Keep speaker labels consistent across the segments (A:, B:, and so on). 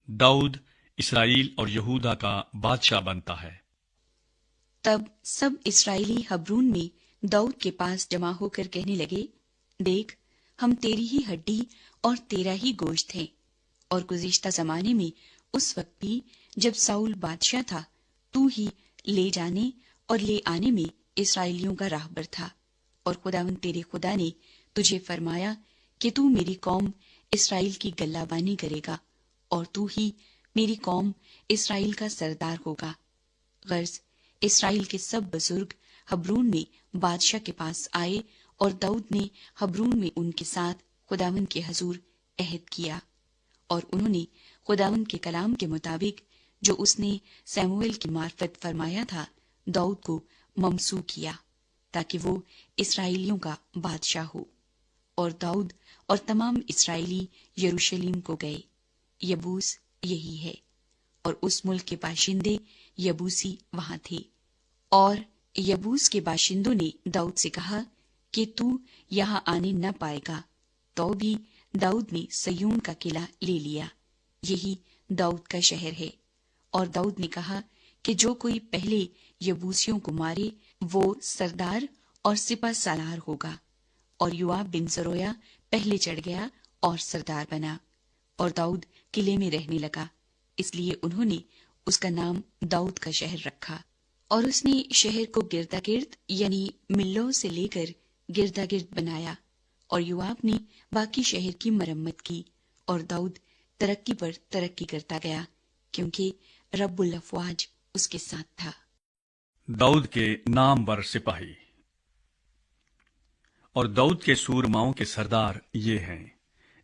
A: Dawood Israel और यहूदा का बादशाह बनता है।
B: तब सब इस्राएली हब्रून में दाऊद के पास जमा होकर कहने लगे, देख, हम तेरी ही हड्डी और तेरा ही गोश्त हैं। और गुज़िश्ता ज़माने में उस वक्त भी जब साउल बादशाह था, तू ही ले जाने और ले आने में इस्राएलियों का राहबर था। और खुदावंद तेरे खुदा ने तुझे फरमाया कि तू मेरी कौम इस्राएल की गल्लाबानी करेगा और तू ही मेरी कौम इस्राएल का सरदार होगा। गर्ज इस्राएल के सब बुजुर्ग हब्रून में बादशाह के पास आए और दाऊद ने हब्रून में उनके साथ खुदावंद के हजूर अहद किया। और उन्होंने खुदावंद के कलाम के मुताबिक जो उसने सैमुएल की मार्फत फरमाया था, दाऊद को ममसू किया ताकि वो इस्राएलियों का बादशाह हो। और दाऊद और तमाम इस्राएली यरूशलेम को गए। यबूस यही है, और उस मुल्क के बाशिंदे यबूसी वहां थे। और यबूस के बाशिंदों ने दाऊद से कहा कि तू यहाँ आने न पाएगा। तो भी दाऊद ने सयून का किला ले लिया, यही दाऊद का शहर है। और दाऊद ने कहा कि जो कोई पहले यबूसियों को मारे वो सरदार और सिपा सालार होगा। और योआब बिन ज़रूया पहले चढ़ गया और सरदार बना। और दाऊद किले में रहने लगा, इसलिए उन्होंने उसका नाम दाऊद का शहर रखा। और उसने शहर को गिरदागिर्द यानी मिल्लो से लेकर गिरदागिर्द बनाया। और योआब ने बाकी शहर की मरम्मत की। और दाऊद तरक्की पर तरक्की करता गया, क्योंकि रब्बुल अफ़वाज उसके साथ था।
A: दाऊद के नामवर सिपाही। और दाऊद के सूरमाओं के सरदार ये हैं,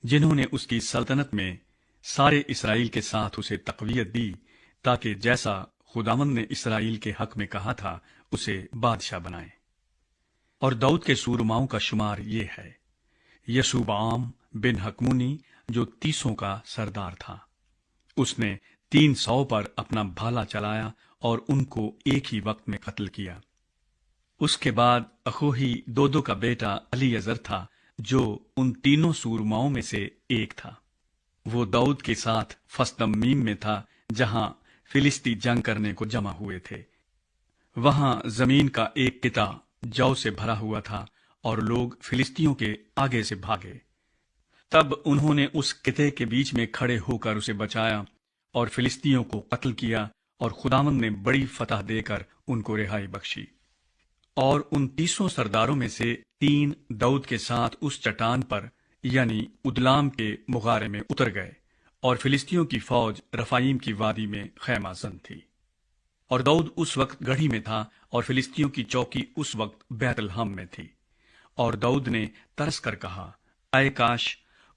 A: जिन्होंने उसकी सल्तनत में सारे इस्राएल के साथ उसे तक़वियत दी, ताकि जैसा खुदावंद ने इस्राएल के हक में कहा था उसे बादशाह बनाए। और दाऊद के सूरमाओं का शुमार ये है: यशुबाम बिन हकमुनी, जो 30 का सरदार था। उसने 300 पर अपना भाला चलाया और उनको एक ही वक्त में कत्ल किया। उसके बाद अखोही दोदो का बेटा अलीअजर था, जो उन 3 सूरमाओं में से एक था। वो दाऊद के साथ फसदम्मीम में था, जहां फिलिस्ती जंग करने को जमा हुए थे। वहां जमीन का एक किता जौ से भरा हुआ था और लोग फिलिस्तियों के आगे से भागे। तब उन्होंने उस किते के बीच में खड़े होकर उसे बचाया और फिलिस्तियों को कत्ल किया, और खुदावंद ने बड़ी फतह देकर उनको रिहाई बख्शी। और उन 30 सरदारों में से 3 दाऊद के साथ उस चट्टान पर यानी उदलाम के मुगारे में उतर गए, और फिलिस्तियों की फौज रफाईम की वादी में खैमाजन थी। और दाऊद उस वक्त गढ़ी में था, और फिलिस्तियों की चौकी उस वक्त बैतलहम में थी। और दाऊद ने तरस कर कहा, आए काश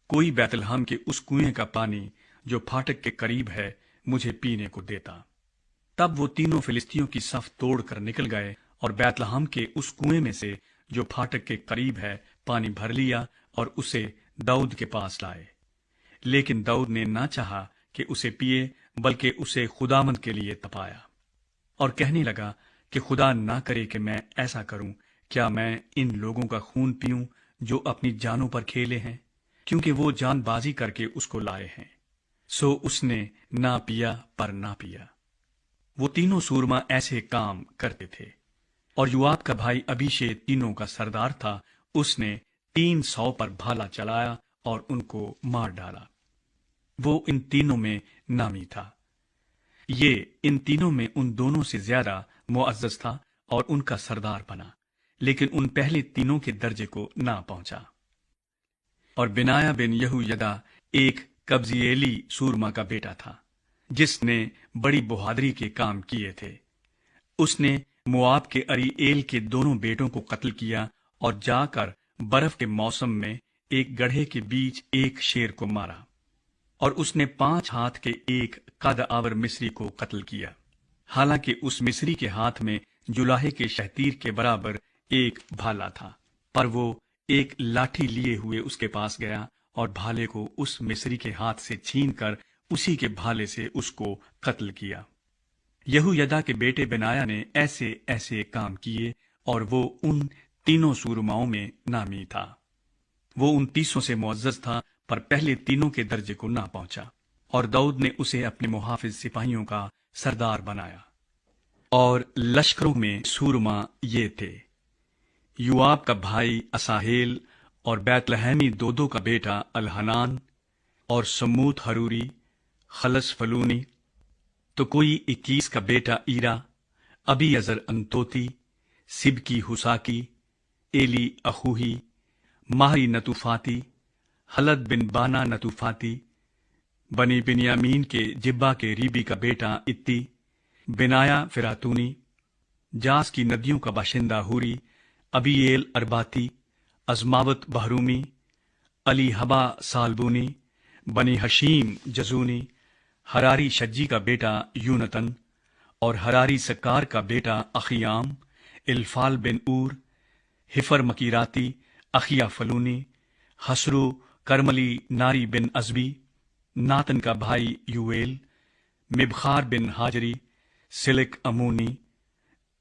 A: कोई बैतलहम के उस कुएं का पानी जो फाटक के करीब है मुझे पीने को देता। तब वो 3 फिलिस्तियों की सफ तोड़कर निकल गए और बैतलहम के उस कुएं में से जो फाटक के करीब है पानी भर लिया और उसे दाऊद के पास लाए। लेकिन दाऊद ने ना चाहा कि उसे पिए, बल्कि उसे खुदावंद के लिए तपाया और कहने लगा कि खुदा ना करे कि मैं ऐसा करूं। क्या मैं इन लोगों का खून पीऊं जो अपनी जानों पर खेले हैं? क्योंकि वो जानबाजी करके उसको लाए हैं। सो उसने ना पिया पर ना पिया। वो 3 सूरमा ऐसे काम करते थे। और योआब का भाई अबीशे 3 का सरदार था। उसने 300 पर भाला चलाया और उनको मार डाला। वो इन 3 में नामी था। ये इन 3 में उन दोनों से ज्यादा मुअज्जज था और उनका सरदार बना, लेकिन उन पहले 3 के दर्जे को ना पहुंचा। और बिनाया बिन यहूयदा एक कब्जिएली सूरमा का बेटा था, जिसने बड़ी बहादुरी के काम किए थे। उसने मोआब के अरीएल के 2 बेटों को कत्ल किया और जाकर बर्फ के मौसम में एक गड्ढे के बीच एक शेर को मारा। और उसने 5 हाथ के एक कद आवर मिस्री को कत्ल किया, हालांकि उस मिस्री के हाथ में जुलाहे के शहतीर के बराबर एक भाला था। पर वो एक लाठी लिए हुए उसके पास गया और भाले को उस मिस्री के हाथ से छीनकर उसी के भाले से उसको कत्ल किया। यहूयदा के बेटे बेनाया ने ऐसे ऐसे काम किए और वो उन 3 सूरमाओं में नामी था। वो उन 30 से मुअज्जज था, पर पहले 3 के दर्जे को ना पहुंचा। اور داؤد نے اسے اپنے محافظ سپاہیوں کا سردار بنایا۔ اور لشکروں میں سورما یہ تھے: یوآب کا بھائی اساہیل، اور بیت لحمی دودو کا بیٹا الحنان، اور سموت ہروری، خلص فلونی، تو کوئی 21 کا بیٹا ایرا، ابی ازر انتوتی، سبکی حساکی، ایلی اخوہی، ماہری نتوفاتی، حلد بن بانا نتوفاتی، بنی بنیامین کے جبا کے ریبی کا بیٹا اتی، بنایا فراتونی، جاس کی ندیوں کا باشندہ ہوری، ابییل ارباتی، ازماوت بحرومی، علی حبا سالبونی، بنی حشیم جزونی، ہراری شجی کا بیٹا یونتن، اور ہراری سکار کا بیٹا اخیام، الفال بن اور، حفر مکیراتی، اخیا فلونی، حسرو کرملی ناری بن ازبی، ناتن کا بھائی یویل، مبخار بن حاجری، سلک امونی،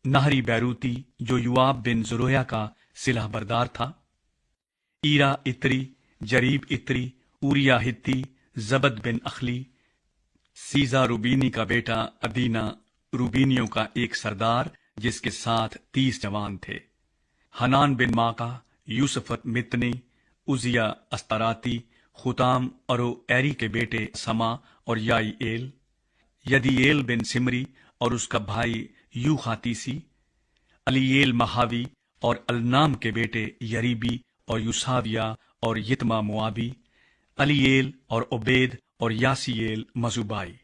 A: نہری بیروتی جو یوآب بن زرویا کا سلح بردار تھا، ایرا اتری، جریب اتری، اوریا ہتی، زبد بن اخلی، سیزا روبینی کا بیٹا ادینا، روبینیوں کا ایک سردار جس کے ساتھ 30 جوان تھے، حنان بن ماکا، یوسفت متنی، عزیا استاراتی، خطام ارو ایری کے بیٹے سما اور یائی ایل، یدییل بن سمری اور اس کا بھائی یو خاتیسی، علییل مہاوی اور النام کے بیٹے یریبی اور یوساویہ اور یتما موابی، علییل اور عبید اور یاسییل مزوبائی۔